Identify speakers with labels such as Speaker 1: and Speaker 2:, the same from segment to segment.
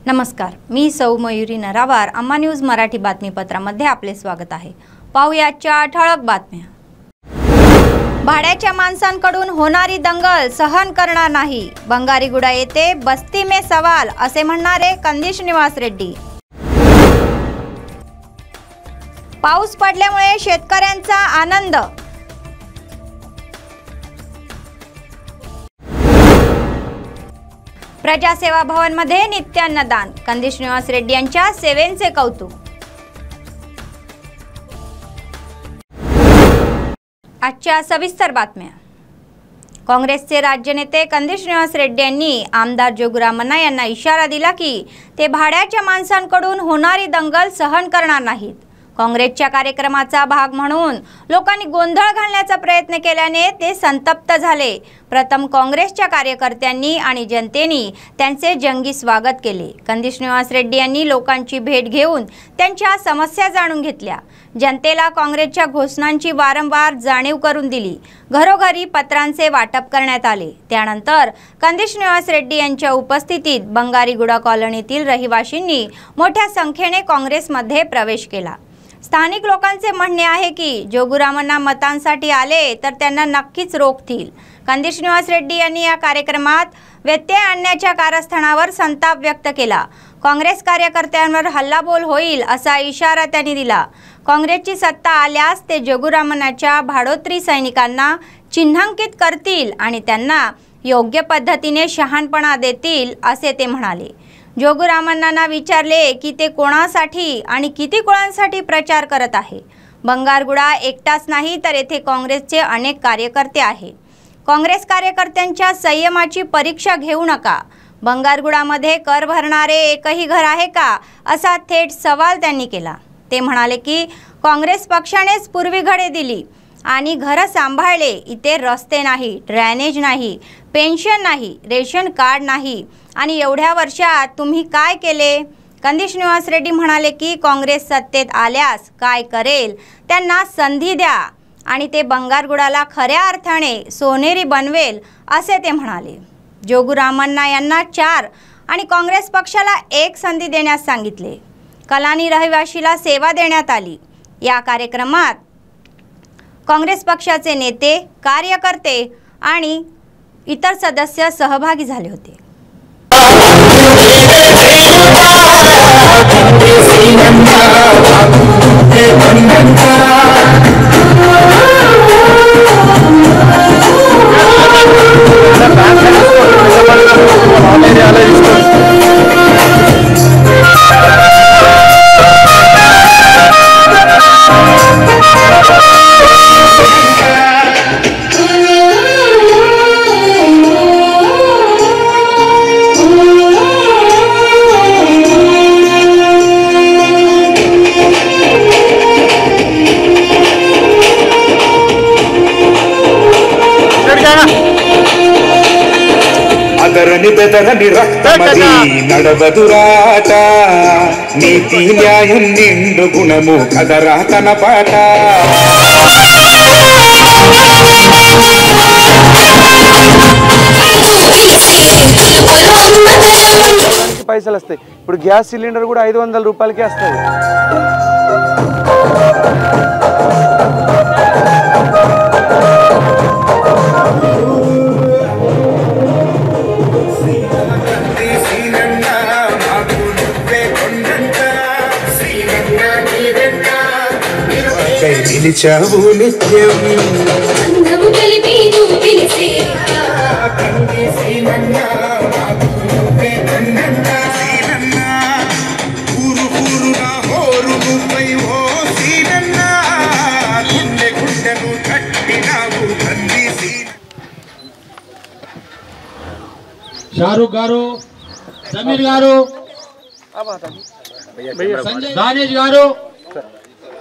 Speaker 1: नमस्कार, मी सौ मयुरी नरावार. अम्मा न्यूज मराठी बातमीपत्रामध्ये आपले स्वागत आहे. पाहुयाच्या ठळक बातम्या. भाड्याच्या माणसांकडून होणारी दंगल सहन करणार नाही. बंगारीगुडा येथे बस्ती में सवाल असे म्हणणारे कंदी श्रीनिवास रेड्डी. पाऊस पडल्यामुळे शेतकऱ्यांचा आनंद. प्रजासेवा भवन मध्ये नित्यान्नदान. कंदी श्रीनिवास रेड्डी यांच्या सेवेचे कौतुक. आजच्या सविस्तर बातम्या. काँग्रेसचे राज्य नेते कंदी श्रीनिवास रेड्डी यांनी आमदार जोगुरामण्णा यांना इशारा दिला की ते भाड्याच्या माणसांकडून होणारी दंगल सहन करणार नाहीत. काँग्रेसच्या कार्यक्रमाचा भाग म्हणून लोकांनी गोंधळ घालण्याचा प्रयत्न केल्याने ते संतप्त झाले. प्रथम काँग्रेसच्या कार्यकर्त्यांनी आणि जनतेने त्यांचे जंगी स्वागत केले. कंदी श्रीनिवास रेड्डी यांनी लोकांची भेट घेऊन त्यांच्या समस्या जाणून घेतल्या. जनतेला काँग्रेसच्या घोषणांची वारंवार जाणीव करून दिली. घरोघरी पत्रांचे वाटप करण्यात आले. त्यानंतर कंदी श्रीनिवास रेड्डी यांच्या उपस्थितीत बंगारीगुडा कॉलनीतील रहिवाशींनी मोठ्या संख्येने काँग्रेसमध्ये प्रवेश केला. स्थानिक लोकांचे म्हणणे आहे की जोगुरामण्णा मतांसाठी आले तर त्यांना नक्कीच रोखतील. कंदी श्रीनिवास रेड्डी यांनी या कार्यक्रमात व्यत्यय आणण्याच्या कारस्थानावर संताप व्यक्त केला. काँग्रेस कार्यकर्त्यांवर हल्लाबोल होईल असा इशारा त्यांनी दिला. काँग्रेसची सत्ता आल्यास ते जोगुरामण्णाच्या भाडोत्री सैनिकांना चिन्हांकित करतील आणि त्यांना योग्य पद्धतीने शहाणपणा देतील असे ते म्हणाले. जोगुरामण्णांना विचारले की ते कोणासाठी आणि किती कुळांसाठी प्रचार करत आहे. बंगारगुडा एकटाच नाही तर येथे काँग्रेसचे अनेक कार्यकर्ते आहेत. काँग्रेस कार्यकर्त्यांच्या संयमाची परीक्षा घेऊ नका. बंगारगुडामध्ये कर भरणारे एकही घर आहे का असा थेट सवाल त्यांनी केला. ते म्हणाले की काँग्रेस पक्षानेच पूर्वी घरे दिली आणि घरं सांभाळले. इथे रस्ते नाही, ड्रेनेज नाही, पेन्शन नाही, रेशन कार्ड नाही आणि एवढ्या वर्षात तुम्ही काय केले. कंदी श्रीनिवास रेड्डी म्हणाले की काँग्रेस सत्तेत आल्यास काय करेल त्यांना संधी द्या आणि ते बंगारगुडाला खऱ्या अर्थाने सोनेरी बनवेल असे ते म्हणाले. जोगुरामण्णा यांना 4 आणि काँग्रेस पक्षाला 1 संधी देण्यास सांगितले. कलानी रहिवाशीला सेवा देण्यात आली. या कार्यक्रमात काँग्रेस पक्षाचे नेते, कार्यकर्ते आणि इतर सदस्य सहभागी झाले होते.
Speaker 2: నిబెదరని రక్తమది నడవదురాట నీతి న్యాయం నిండు గుణము కదరా తన పాట
Speaker 3: పైసలు వస్తాయి. ఇప్పుడు గ్యాస్ సిలిండర్ కూడా 500 రూపాయలకే వస్తుంది.
Speaker 2: నిలిచావు నిత్యం అందము కలిపి నువ్వు పిలిసే కంది సీనన్న మాకు నువ్వే కన్నన్న సీనన్న ఊరు ఊరునా హోరు నువ్వై ఓ సీనన్న గుండె గుండెను కట్టినావు కంది సీన.
Speaker 4: షారూక్ గారు, సమీర్ గారు, దానేష్ గారు,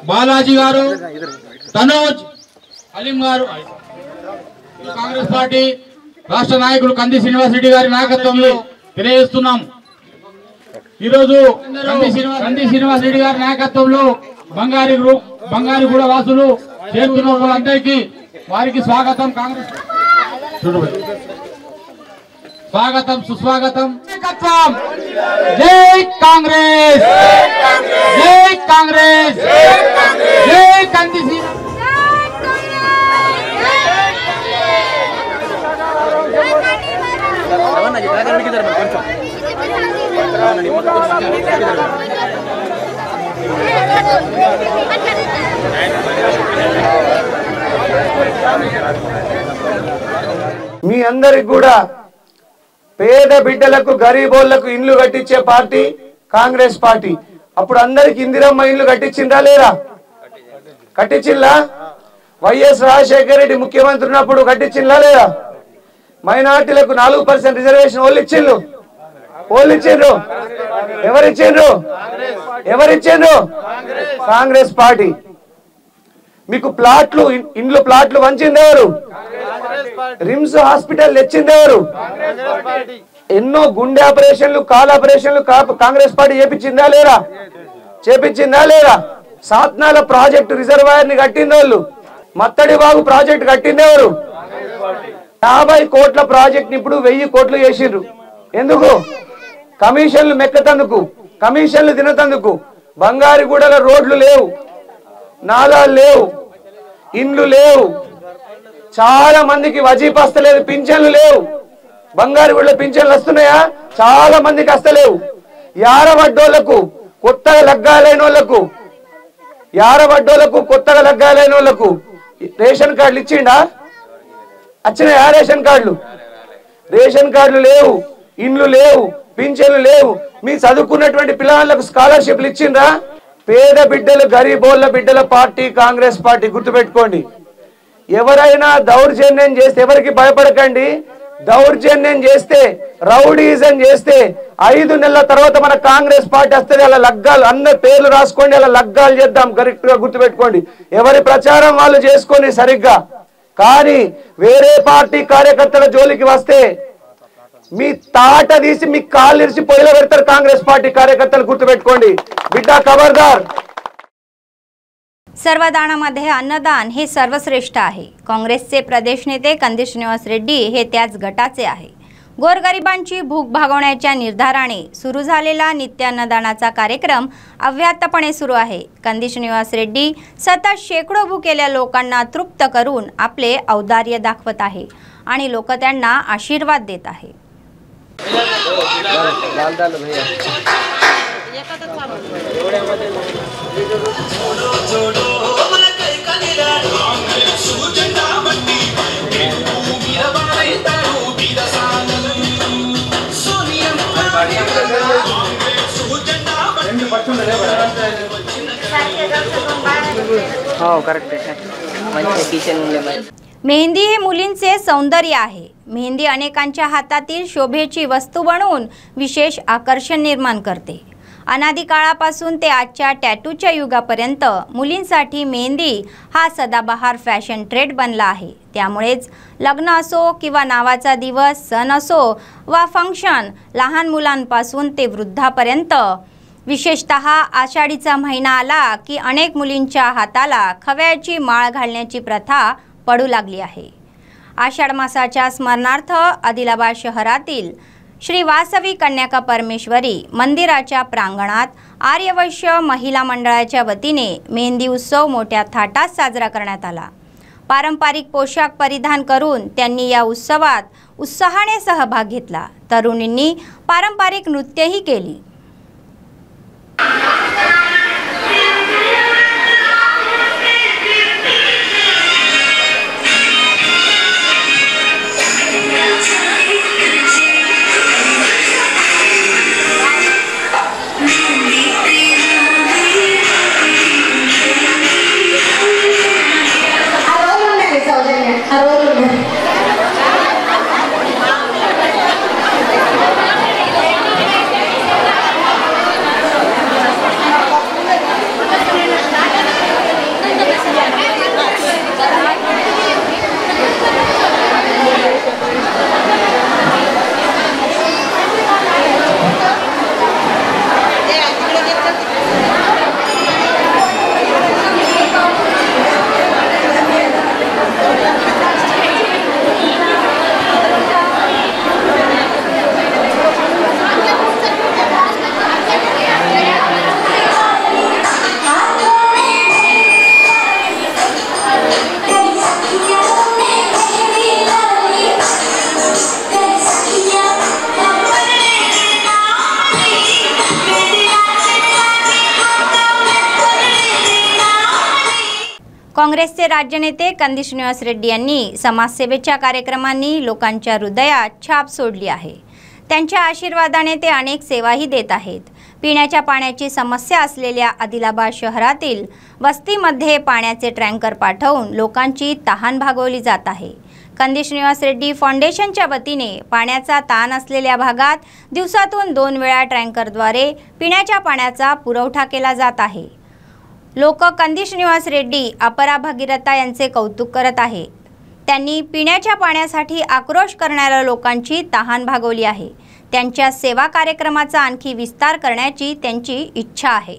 Speaker 4: బాలాజీ గారు, తనోజ్, అలీం గారు, కాంగ్రెస్ పార్టీ రాష్ట్ర నాయకులు కంది శ్రీనివాస్ రెడ్డి గారి నాయకత్వంలో తెలియజేస్తున్నాం. ఈరోజు కంది శ్రీనివాస్ రెడ్డి గారి నాయకత్వంలో బంగారీగూడ వాసులు చేరుతున్న వాళ్ళందరికీ వారికి స్వాగతం. కాంగ్రెస్ स्वागतम सुस्वागतम। जय कांग्रेस, जय कांग्रेस, जय कंदिसी।
Speaker 3: మీ అందరికి కూడా పేద బిడ్డలకు గరీబోళ్లకు ఇండ్లు కట్టించే పార్టీ కాంగ్రెస్ పార్టీ. అప్పుడు అందరికి ఇందిరమ్మ ఇండ్లు కట్టించిందా లేదా? కట్టించిందా? వైఎస్ రాజశేఖర రెడ్డి ముఖ్యమంత్రి ఉన్నప్పుడు కట్టించిందా లేదా? మైనార్టీలకు 4% రిజర్వేషన్ వాళ్ళు ఇచ్చిండ్రు. ఎవరిచ్చిండ్రు? కాంగ్రెస్ పార్టీ. మీకు ప్లాట్లు ఇండ్లు ప్లాట్లు వంచింది ఎవరు? రిమ్స్ హాస్పిటల్ తెచ్చింది ఎవరు? ఎన్నో గుండె ఆపరేషన్లు కాల్ ఆపరేషన్లు కాంగ్రెస్ పార్టీ చేపించిందా లేదా? సాత్నాల ప్రాజెక్టు రిజర్వాయర్ ని కట్టింది వాళ్ళు. మత్తడి బాగు ప్రాజెక్టు కట్టింది ఎవరు? 50 కోట్ల ప్రాజెక్ట్ ఇప్పుడు 1000 కోట్లు చేసిండ్రు. ఎందుకు? కమిషన్లు మెక్కతందుకు, కమిషన్లు తినతందుకు. బంగారుగూడల రోడ్లు లేవు, నాలాలు లేవు, ఇండ్లు లేవు, చాలా మందికి వజీఫా వస్తలేదు, పింఛన్లు లేవు. బంగారుగూడలో పింఛన్లు వస్తున్నాయా? చాలా మందికి వస్తలేవు. యారవడ్డోళ్లకు కొత్తగా లగ్గాలైన వాళ్ళకు రేషన్ కార్డులు ఇచ్చిండా? వచ్చినాయా రేషన్ కార్డులు? రేషన్ కార్డులు లేవు, ఇండ్లు లేవు, పింఛన్లు లేవు. మీ చదువుకున్నటువంటి పిల్లలకు స్కాలర్షిప్లు ఇచ్చిండ్రా? పేద బిడ్డలు గరీబోళ్ళ బిడ్డల పార్టీ కాంగ్రెస్ పార్టీ. గుర్తుపెట్టుకోండి. ఎవరైనా దౌర్జన్యం చేస్తే ఎవరికి భయపడకండి. దౌర్జన్యం చేస్తే, రౌడీజం చేస్తే 5 నెలల తర్వాత మన కాంగ్రెస్ పార్టీ వస్తుంది. అలా లగ్గాలు అందరి పేర్లు రాసుకోండి, అలా లగ్గాలు చేద్దాం. కరెక్ట్ గా గుర్తుపెట్టుకోండి. ఎవరి ప్రచారం వాళ్ళు చేసుకోండి సరిగ్గా. కానీ వేరే పార్టీ కార్యకర్తల జోలికి వస్తే మీ తాట తీసి మీ కాళ్ళు ఇరిచి పొయ్యిలో పెడతారు కాంగ్రెస్ పార్టీ कार्यकर्त्याला गुर्तुपेట్టుకోండి. बिड्डा खबरदार.
Speaker 1: सर्वदानामध्ये अन्नदान हे सर्वश्रेष्ठ आहे. काँग्रेसचे प्रदेश नेते कंदी श्रीनिवास रेड्डी हे त्याच गटाचे आहे. गोरगरिबांची भूक भागवण्याच्या निर्धाराने सुरू झालेला नित्य अन्नदानाचा कार्यक्रम अव्याहतपणे सुरू आहे. कंदी श्रीनिवास रेड्डी सतत शेकडो भुकेल्या लोकांना तृप्त करून आपले औदार्य दाखवत आहे आणि लोक त्यांना आशीर्वाद देत आहे. मेहंदी हे मुलींचे सौंदर्य आहे. मेहंदी अनेकांच्या हातातील शोभेची वस्तू बनवून विशेष आकर्षण निर्माण करते. अनादी काळापासून ते आजच्या टॅटूच्या युगापर्यंत मुलींसाठी मेहंदी हा सदाबहार फॅशन ट्रेंड बनला आहे. त्यामुळेच लग्न असो किंवा नावाचा दिवस, सण असो वा फंक्शन, लहान मुलांपासून ते वृद्धापर्यंत विशेषतः आषाढीचा महिना आला की अनेक मुलींच्या हाताला खव्याची माळ घालण्याची प्रथा पडू लागली आहे. आषाढ मासाच्या स्मरणार्थ आदिलाबाद शहरातील श्री वासवी कन्याका परमेश्वरी मंदिराच्या प्रांगणात आर्यवैश्य महिला मंडळाच्या वतीने मेहंदी उत्सव मोठ्या थाटात साजरा करण्यात आला. पारंपरिक पोशाख परिधान करून त्यांनी या उत्सवात उत्साहाने सहभाग घेतला. तरुणींनी पारंपरिक नृत्यही केली. काँग्रेसचे राज्यनेते कंदी श्रीनिवास रेड्डी यांनी समाजसेवेच्या कार्यक्रमांनी लोकांच्या हृदयात छाप सोडली आहे। त्यांच्या आशीर्वादाने ते अनेक सेवाही देत आहेत। पिण्याच्या पाण्याची समस्या असलेल्या आदिलाबाद शहरातील वस्तीमध्ये पाण्याचे टँकर पाठवून लोकांची तहान भागवली जात आहे। कंदी श्रीनिवास रेड्डी फाउंडेशनच्या वतीने पाण्याचा ताण असलेल्या भागात दिवसातून 2 वेळा टँकरद्वारे पिण्याच्या पाण्याचा पुरवठा केला जात आहे। लोक कंदी श्रीनिवास रेड्डी अपरा भगीरथा यांचे कौतुक करत आहे। त्यांनी पिण्याच्या पाण्यासाठी आक्रोश करणाऱ्या लोकांची तहान भागवली आहे। त्यांच्या सेवा कार्यक्रमाचा आणखी विस्तार करण्याची त्यांची इच्छा आहे।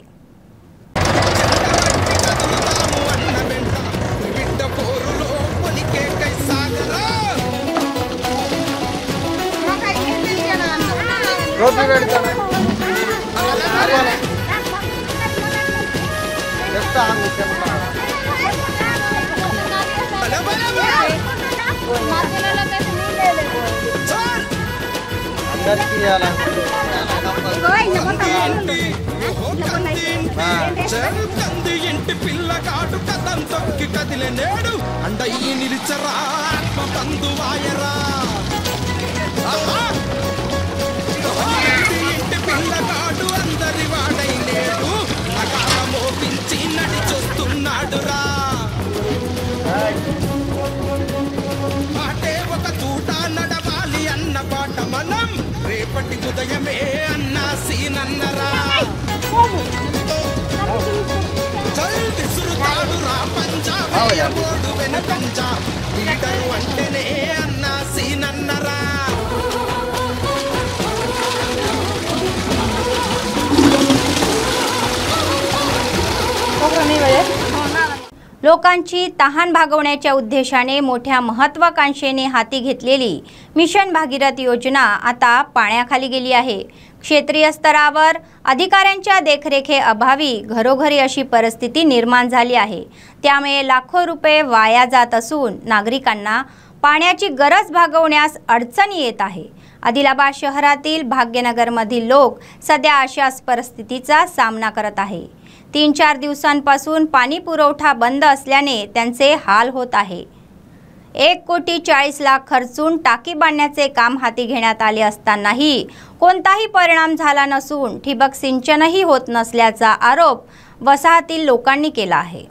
Speaker 2: ఇంటి పిల్లగాడు కథం తొక్కి కదిలే నేడు అండయి నిలిచరా ఆత్మ బంధువాయరా ఇంటి పిల్లగాడు అందరి వాడై నేడు అకాల మోపించి నడిచొస్తున్నాడురా పాటే ఒక తూట నడవాలి అన్న పాట మనం రేపటి ఉదయమే అన్నా సీనన్నరా విసురుతాడు రా పంజాబోడు వెనకంజ లీడరు అంటేనే అన్నా సీనన్నరా
Speaker 1: लोकांची तहान भागवण्याच्या उद्देशाने मोठ्या महत्त्वाकांक्षेने हाती घेतलेली मिशन भागीरथ योजना आता पाण्याखाली गेली आहे। क्षेत्रीय स्तरावर अधिकाऱ्यांच्या देखरेखीअभावी घरोघरी अशी परिस्थिती निर्माण झाली आहे। त्यामुळे लाखो रुपये वाया जात असून नागरिकांना पाण्याची गरज भागवण्यास अडचणी येत आहे। आदिलाबाद शहरातील भाग्यनगरमधील लोक सध्या अशाच परिस्थितीचा सामना करत आहे। 3-4 दिवसांपासून पाणी पुरवठा बंद असल्याने त्यांचे हाल होत आहे। 1,40,00,000 खर्चून टाकी बांधण्याचे काम हाती घेण्यात आले असतानाही कोणताही परिणाम झाला नसून ठिबक सिंचनही होत नसल्याचा आरोप वसाहतील लोकांनी केला आहे।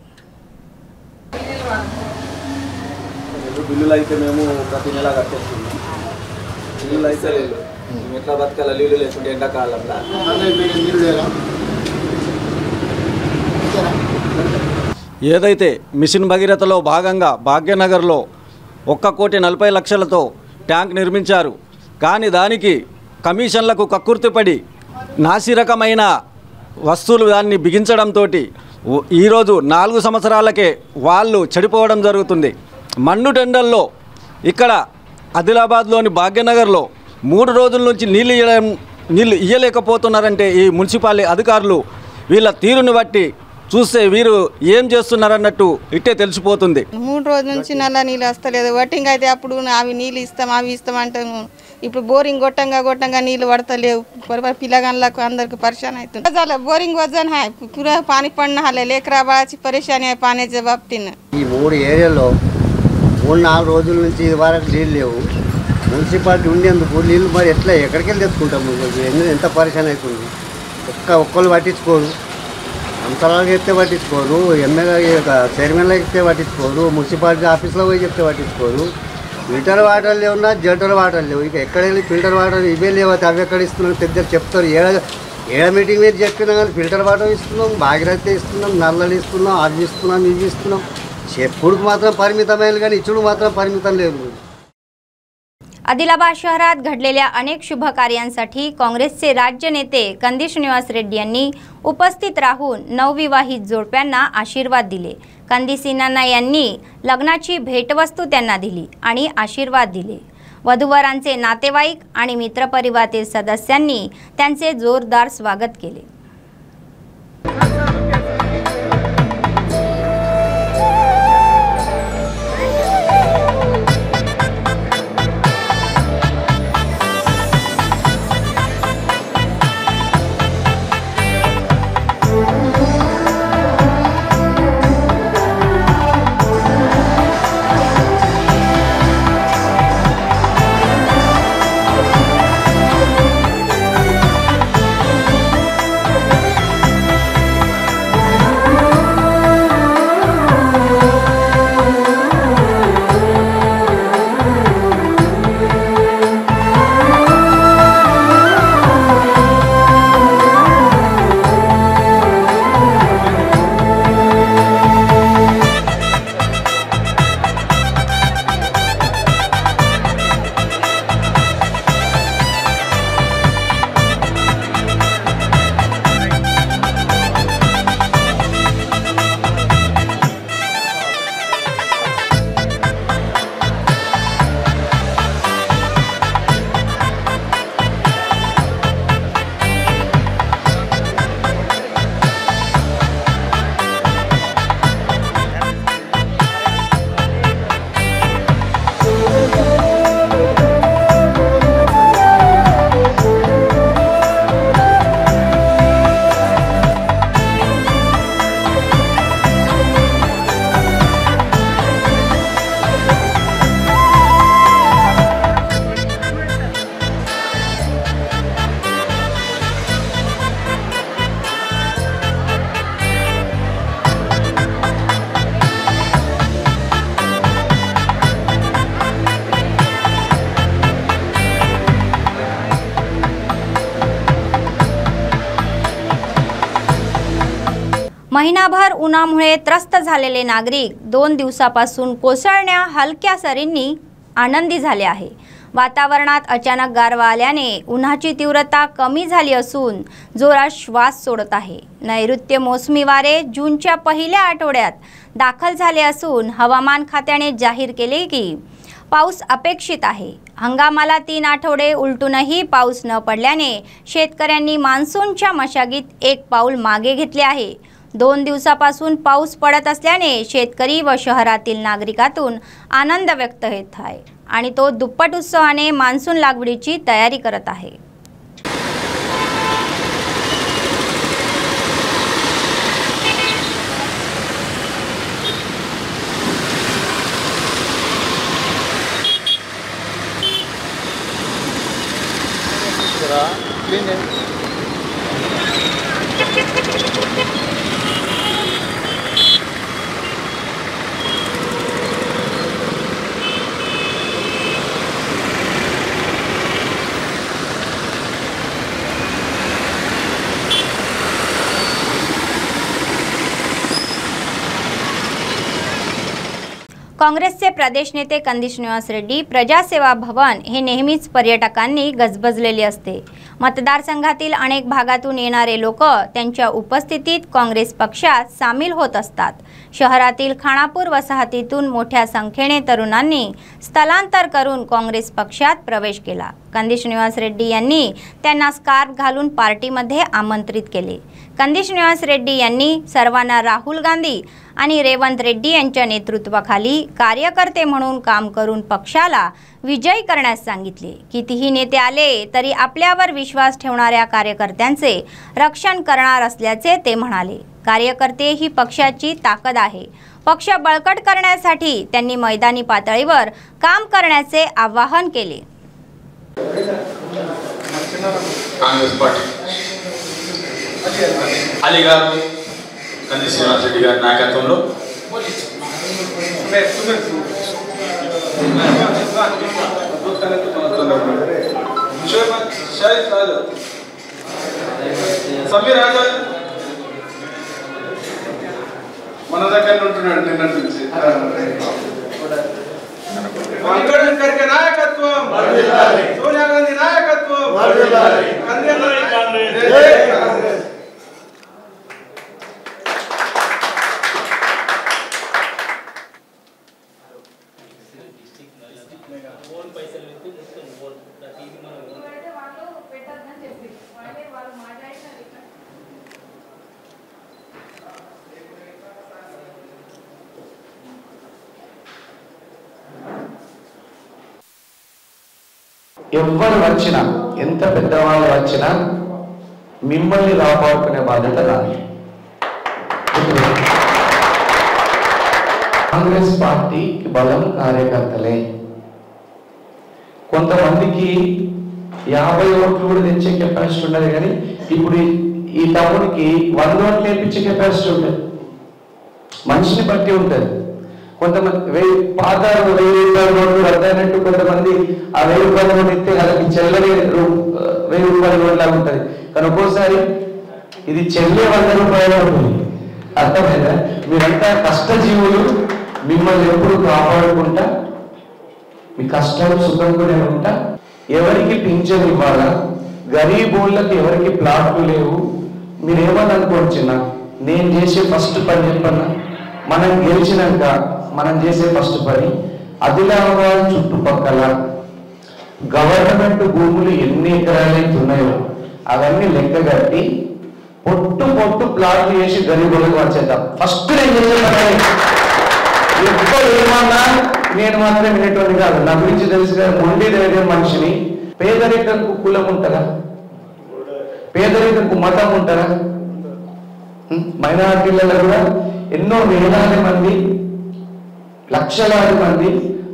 Speaker 5: ఏదైతే మిషన్ భగీరథలో భాగంగా భాగ్యనగర్లో 1,40,00,000తో ట్యాంక్ నిర్మించారు। కానీ దానికి కమిషన్లకు కక్కుర్తిపడి నాసిరకమైన వస్తువులు దాన్ని బిగించడంతో ఈరోజు 4 సంవత్సరాలకే వాళ్ళు చెడిపోవడం జరుగుతుంది। మండు టెండల్లో ఇక్కడ ఆదిలాబాద్లోని భాగ్యనగర్లో 3 రోజుల నుంచి నీళ్ళు ఇయ్యలేకపోతున్నారంటే ఈ మున్సిపాలిటీ అధికారులు వీళ్ళ తీరును బట్టి చూస్తే వీరు ఏం చేస్తున్నారన్నట్టు ఇట్టే తెలిసిపోతుంది।
Speaker 6: 3 రోజుల నుంచి నల్ల నీళ్ళు వస్తలేదు। వట్టింగ్ అయితే అప్పుడు అవి నీళ్ళు ఇస్తాం అవి ఇస్తాం అంటాము। ఇప్పుడు బోరింగ్ గొట్టంగా నీళ్ళు పడతలేవు। పిల్లగాళ్ళకు అందరికి परेशान అవుతుంది। बोरिंग वजन है पूरा पानी पड़ना है लेकर बाची परेशानी है पानी जवाबतीन।
Speaker 7: ఈ 3 ఏరియాలో 3-4 రోజుల నుంచి వరకు నీళ్ళు లేవు। మున్సిపాలిటీ ఉండేందుకు నీళ్ళు మరి ఎట్లా ఎక్కడికి వెళ్ళి తెచ్చుకుంటాము? ఎంత పరేషాన్ అవుతుంది। ఒక్కళ్ళు పట్టించుకోరు, అంతరాలు చెప్తే పట్టించుకోరు, ఎమ్మెల్యే చైర్మన్లో చెప్తే పట్టించుకోరు, మున్సిపాలిటీ ఆఫీస్లో పోయి చెప్తే పట్టించుకోరు। ఫిల్టర్ వాటర్ లేవున్నా జంటర్ వాటర్ లేవు। ఇక ఎక్కడ వెళ్ళి ఫిల్టర్ వాటర్ ఇవే లేకపోతే అవి ఎక్కడ ఇస్తున్నాం? పెద్ద చెప్తారు ఏడ మీటింగ్ మీద చెప్పినా కానీ ఫిల్టర్ వాటర్ ఇస్తున్నాం, భాగీరథ ఇస్తున్నాం, నల్లలు ఇస్తున్నాం, అవి ఇస్తున్నాం, ఇవి ఇస్తున్నాం। చెప్పుడుకు మాత్రం పరిమితమైన కానీ ఇచ్చుడు మాత్రం परिमिతం లేదు।
Speaker 1: आदिलाबाद शहरात घडलेल्या अनेक शुभ कार्यांसाठी काँग्रेसचे राज्य नेते कंदी श्रीनिवास रेड्डी यांनी उपस्थित राहून नवविवाहित जोडप्यांना आशीर्वाद दिले। कंदी सिन्हाना यांनी लग्नाची भेटवस्तू त्यांना दिली आणि आशीर्वाद दिले। वधूवरांचे नातेवाईक आणि मित्रपरिवारातील सदस्यांनी त्यांचे जोरदार स्वागत केले। महिनाभर उन्हामुळे त्रस्त झालेले नागरिक 2 दिवसापासून कोसळण्या हलक्या सरींनी आनंदी झाले आहे. वातावरणात अचानक गारवा आल्याने उन्हाची तीव्रता कमी झाली असून जोरात श्वास सोडत आहे. नैऋत्य मोसमी वारे जूनच्या पहिल्या आठवड्यात दाखल झाले असून हवामान खात्याने जाहीर केले की पाऊस अपेक्षित आहे. हंगामाला 3 आठवडे उलटूनही पाऊस न पडल्याने शेतकऱ्यांनी मान्सूनच्या मशागीत एक पाऊल मागे घेतले आहे. 2 दिवसापासून पाऊस पडत असल्याने शेतकरी व शहरातील नागरिकातून आनंद व्यक्त होत आहे आणि तो दुप्पट उत्साहाने मान्सून लागवडीची तयारी करत आहे. काँग्रेसचे प्रदेश नेते कंदी श्रीनिवास रेड्डी प्रजासेवा भवन हे नेहमीच पर्यटकांनी गजबजलेले असते. मतदारसंघातील अनेक भागातून येणारे लोक त्यांच्या उपस्थितीत काँग्रेस पक्षात सामील होत असतात. शहरातील खानापूर वसाहतीतून मोठ्या संख्येने तरुणांनी स्थलांतर करून काँग्रेस पक्षात प्रवेश केला. कंदी श्रीनिवास रेड्डी यांनी त्यांना स्कार्फ घालून पार्टीमध्ये आमंत्रित केले. कंदी श्रीनिवास रेड्डी यांनी सर्वांना राहुल गांधी आणि रेवंत रेड्डी यांच्या नेतृत्वाखाली कार्यकर्ते म्हणून काम करून पक्षाला विजयी करण्यास सांगितले. कितीही नेते आले तरी आपल्यावर विश्वास ठेवणाऱ्या कार्यकर्त्यांचे रक्षण करणार असल्याचे ते म्हणाले. कार्यकर्ते ही पक्षाची ताकद आहे. पक्ष बळकट करण्यासाठी त्यांनी मैदानी पातळीवर काम करण्याचे आवाहन केले.
Speaker 8: कांग्रेस पार्टी అలీగారు కంది శ్రీనివాస్ రెడ్డి గారి నాయకత్వంలో మన దగ్గర ఉంటున్నాడు నిన్న నుంచి మల్లికార్జున ఖర్గే నాయకత్వం సోనియా గాంధీ నాయకత్వం
Speaker 3: ఎవరు వచ్చినా ఎంత పెద్దవాళ్ళు వచ్చినా మిమ్మల్ని కాపాడుకునే బాధ్యత నాది. కాంగ్రెస్ పార్టీకి బలం కార్యకర్తలే. కొంతమందికి 50 ఓట్లు కూడా తెచ్చే కెపాసిటీ ఉండదు, కానీ ఇప్పుడు ఈ తమ్ముడికి 100 ఓట్లు నేర్పించే కెపాసిటీ ఉంటుంది. మనిషిని బట్టి ఉంటుంది. కొంతమంది పాత 1000 రూపాయల నోట్లు రద్దయినట్టు కొంతమంది ఆ 1000 రూపాయల నోట్లు ఇస్తే వాళ్ళకి చెల్లని 1000 రూపాయల నోట్లాగా ఉంటుంది. కానీ ఒక్కోసారి ఇది చెల్లే 100 రూపాయలు ఉంటుంది. అర్థమైందా? మీరంతా కష్టజీవులు. మిమ్మల్ని ఎప్పుడు కాపాడుకుంటా, మీ కష్టం సుఖంగానే ఉంటా. ఎవరికి పింఛన్ ఇవ్వాలా, గరీబోళ్ళకి ఎవరికి ప్లాట్లు లేవు. మీరేమని అనుకోవచ్చు, నేను చేసే ఫస్ట్ పని చెప్పన్నా, మనం గెలిచినాక మనం చేసే ఫస్ట్ పని ఆదిలాబాద్ చుట్టుపక్కల గవర్నమెంట్ భూములు ఎన్ని ఎకరాలైతే ఉన్నాయో అవన్నీ లెక్క కట్టి పొట్టు ప్లాట్లు చేసి గరీబులకు వచ్చేద్దాం. ఫస్ట్ నేను చేసే పని. ఎప్పుడు ఏమన్నా నేను మాత్రం వినేటువంటి కాదు. నా గురించి తెలుసు కదా, మొండి ధైర్యం మనిషిని. పేదరికంకు కులం ఉంటుందా? పేదరికంకు మతం ఉంటుందా? మైనారిటీలలో కూడా ఎన్నో వేలాది మంది, లక్షలాది మంది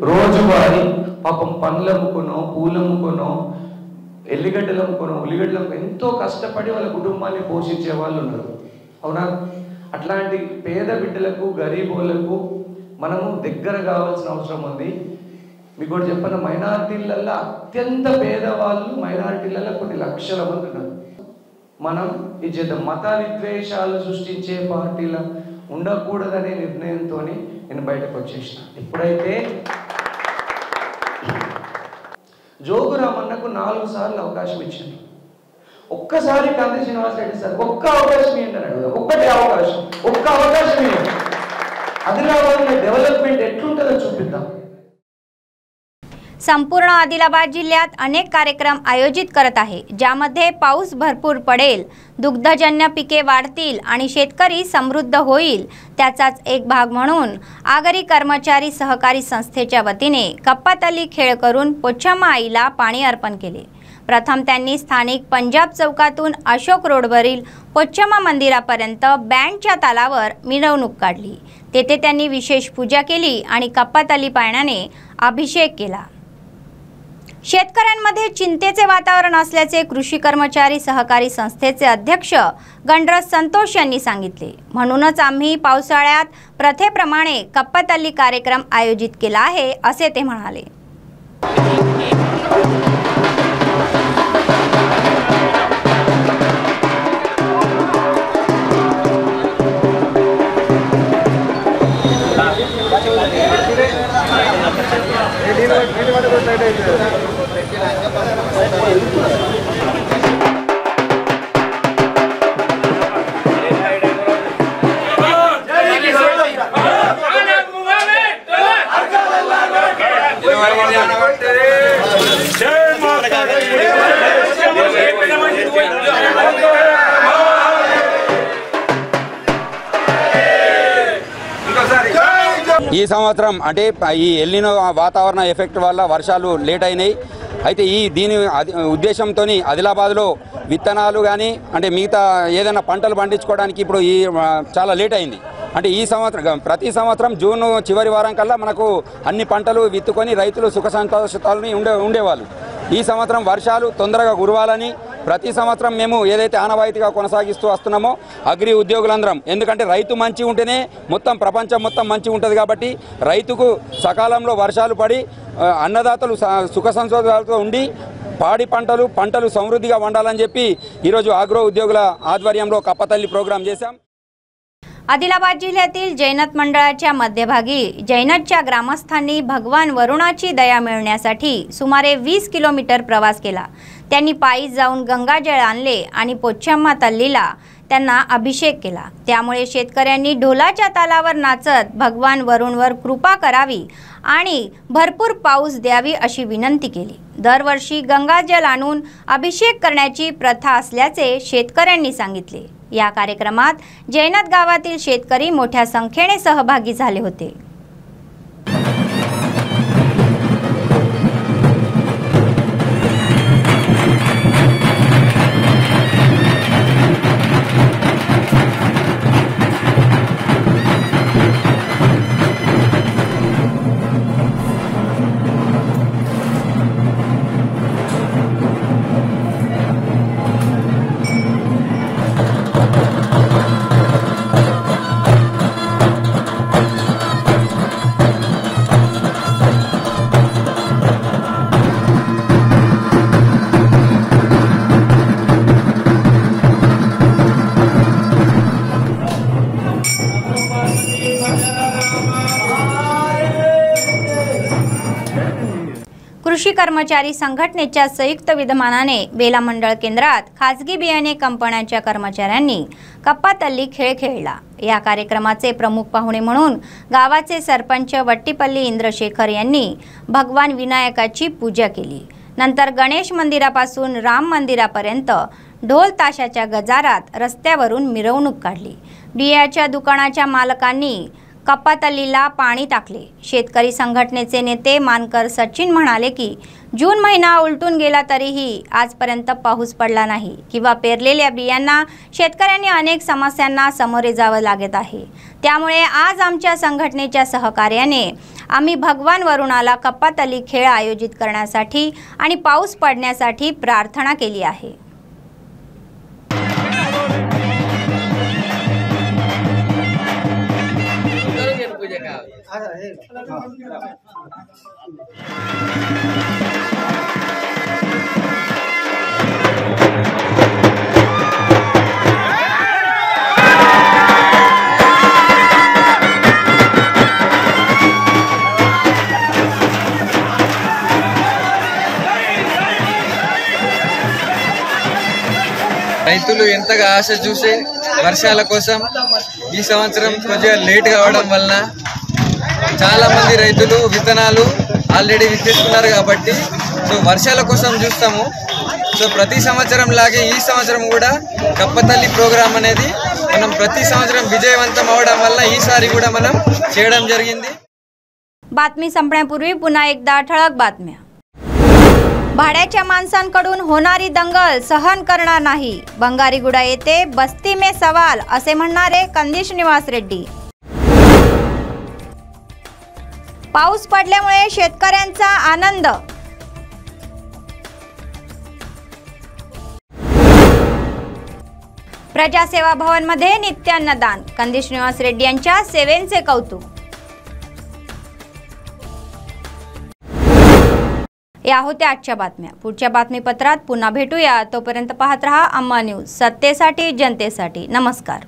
Speaker 3: రోజువారీ పాపం పండ్లు అమ్ముకునో, పూలు అమ్ముకునో, ఎల్లిగడ్డలు అమ్ముకునో, ఉల్లిగడ్డలు ఎంతో కష్టపడి వాళ్ళ కుటుంబాన్ని పోషించే వాళ్ళు ఉన్నారు. అవునా? అట్లాంటి పేద బిడ్డలకు, గరీబోళ్లకు మనము దగ్గర కావాల్సిన అవసరం ఉంది. మీకు కూడా చెప్పిన మైనారిటీలలో అత్యంత పేదవాళ్ళు మైనారిటీలలో కొన్ని లక్షల మంది ఉన్నారు. మనం ఇది చేద్దాం. మత విద్వేషాలు సృష్టించే పార్టీల ఉండకూడదనే నిర్ణయంతో నేను బయటకు వచ్చేసిన. ఎప్పుడైతే జోగురామన్నకు 4 సార్లు అవకాశం ఇచ్చింది, ఒక్కసారి కంది శ్రీనివాస్ రెడ్డి సార్ ఒక్క అవకాశం ఏంటన్నాడు, ఒక్క అవకాశం ఏంటి, ఆదిలాబాద్ डेव्हलपमेंट ఎట్లుంటుందో చూపిద్దాం.
Speaker 1: संपूर्ण आदिलाबाद जिल्ह्यात अनेक कार्यक्रम आयोजित करत आहे, ज्यामध्ये पाऊस भरपूर पडेल, दुग्धजन्य पिके वाढतील आणि शेतकरी समृद्ध होईल. त्याचाच एक भाग म्हणून आगरी कर्मचारी सहकारी संस्थेच्या वतीने कप्पातली खेळ करून पोचम्मा आईला पाणी अर्पण केले. प्रथम त्यांनी स्थानिक पंजाब चौकातून अशोक रोडवरील पोचम्मा मंदिरापर्यंत बँडच्या तालावर मिरवणूक काढली. तेथे त्यांनी विशेष पूजा केली आणि कप्पातली पाण्याने अभिषेक केला. शेतकऱ्यांमध्ये चिंतेचे वातावरण असल्याचे कृषी कर्मचारी सहकारी संस्थेचे अध्यक्ष गणराज संतोष यांनी सांगितले. म्हणूनच आम्ही पावसाळ्यात प्रथेप्रमाणे कप्पातली कार्यक्रम आयोजित केला आहे, असे ते म्हणाले.
Speaker 9: ఈ సంవత్సరం అంటే ఈ ఎల్నినో వాతావరణ ఎఫెక్ట్ వల్ల వర్షాలు లేట్ అయినాయి. అయితే దీని ఉద్దేశంతో ఆదిలాబాద్లో విత్తనాలు కానీ అంటే మిగతా ఏదైనా పంటలు పండించుకోవడానికి ఇప్పుడు చాలా లేట్ అయింది. అంటే ఈ సంవత్సరం ప్రతి సంవత్సరం జూన్ చివరి వారం కల్లా మనకు అన్ని పంటలు విత్తుకొని రైతులు సుఖ సంతోషాలని ఉండేవాళ్ళు. ఈ సంవత్సరం వర్షాలు తొందరగా కురవాలని ప్రతి సంవత్సరం మేము ఏదైతే ఆనవాయితీగా కొనసాగిస్తూ వస్తున్నామో అగ్రి ఉద్యోగులందరం, ఎందుకంటే రైతు మంచి ఉంటేనే మొత్తం ప్రపంచం మొత్తం మంచి ఉంటుంది. కాబట్టి రైతుకు సకాలంలో వర్షాలు పడి అన్నదాతలు సుఖ సంతోషాలతో ఉండి పాడి పంటలు సమృద్ధిగా వండాలని చెప్పి ఈరోజు ఆగ్రో ఉద్యోగుల ఆధ్వర్యంలో కప్పతల్లి ప్రోగ్రాం చేశాం.
Speaker 1: आदिलाबाद जिल्ह्यातील जैनत मंडळाच्या मध्यभागी जैनतच्या ग्रामस्थांनी भगवान वरुणाची दया मिळण्यासाठी सुमारे 20 किलोमीटर प्रवास केला. त्यांनी पायी जाऊन गंगाजळ आणले आणि पोचम्मा तल्लीला त्यांना अभिषेक केला. त्यामुळे शेतकऱ्यांनी ढोलाच्या तालावर नाचत भगवान वरुणवर कृपा करावी आणि भरपूर पाऊस द्यावी अशी विनंती केली. दरवर्षी गंगाजल आणून अभिषेक करण्याची प्रथा असल्याचे शेतकऱ्यांनी सांगितले. या कार्यक्रमात जैनत गावातील शेतकरी मोठ्या संख्येने सहभागी झाले होते. कृषी कर्मचारी संघटनेच्या संयुक्त विद्यमानाने बेला मंडळ केंद्रात खाजगी बियाणे कंपन्यांच्या कर्मचाऱ्यांनी कप्पातल्ली खेळ खेळला. या कार्यक्रमाचे प्रमुख पाहुणे म्हणून गावाचे सरपंच वट्टीपल्ली इंद्रशेखर यांनी भगवान विनायकाची पूजा केली. नंतर गणेश मंदिरापासून राम मंदिरापर्यंत ढोल ताशाच्या गजारात रस्त्यावरून मिरवणूक काढली. बियाच्या दुकानाच्या मालकांनी कप्पातल्लीला पाणी टाकले. शेतकरी संघटनेचे नेते मानकर सचिन म्हणाले की जून महिना उलटून गेला तरीही आजपर्यंत पाऊस पडला नाही किंवा पेरलेल्या बियांना शेतकऱ्यांनी अनेक समस्यांना सामोरे जावे लागत आहे. त्यामुळे आज आमच्या संघटनेच्या सहकार्याने आम्ही भगवान वरुणाला कप्पातल्ली खेळ आयोजित करण्यासाठी आणि पाऊस पडण्यासाठी प्रार्थना केली आहे.
Speaker 10: రైతులు ఎంతగా ఆశ చూసే వర్షాల కోసం ఈ సంవత్సరం కొద్దిగా లేట్ కావడం వలన చాలా మంది రైతులు విత్తనాలు ఆల్రెడీ విత్తేస్తున్నారు కాబట్టి సో వర్షాల కోసం చూస్తాము. సో ప్రతి సంవత్సరం లాగే ఈ సంవత్సరం కూడా కప్పతల్లి ప్రోగ్రాం అనేది మనం ప్రతి संवत्सरम विजयवंतम అవడం వల్ల ఈసారి కూడా మనం చేయడం జరిగింది.
Speaker 1: बातमी संपण्यापूर्वी पुन्हा एकदा ठळक बातम्या. भाड्याच्या माणसांकडून होणारी दंगल सहन करणार नाही. बंगारीगुडा येथे बस्ती में सवाल असे म्हणणारे कंदिश निवास रेड्डी. पाऊस पडल्यामुळे शेतकऱ्यांचा आनंद. प्रजासेवा भवन मध्ये नित्यान्नदान. कंदिश निवास रेड्डी यांच्या सेवेंचे कौतुक. या होत्या आजच्या बातम्या. पुढच्या बातमीपत्रात पुन्हा भेटूया. तोपर्यंत पाहत रहा अम्मा न्यूज, सत्तेसाठी जनतेसाठी. नमस्कार.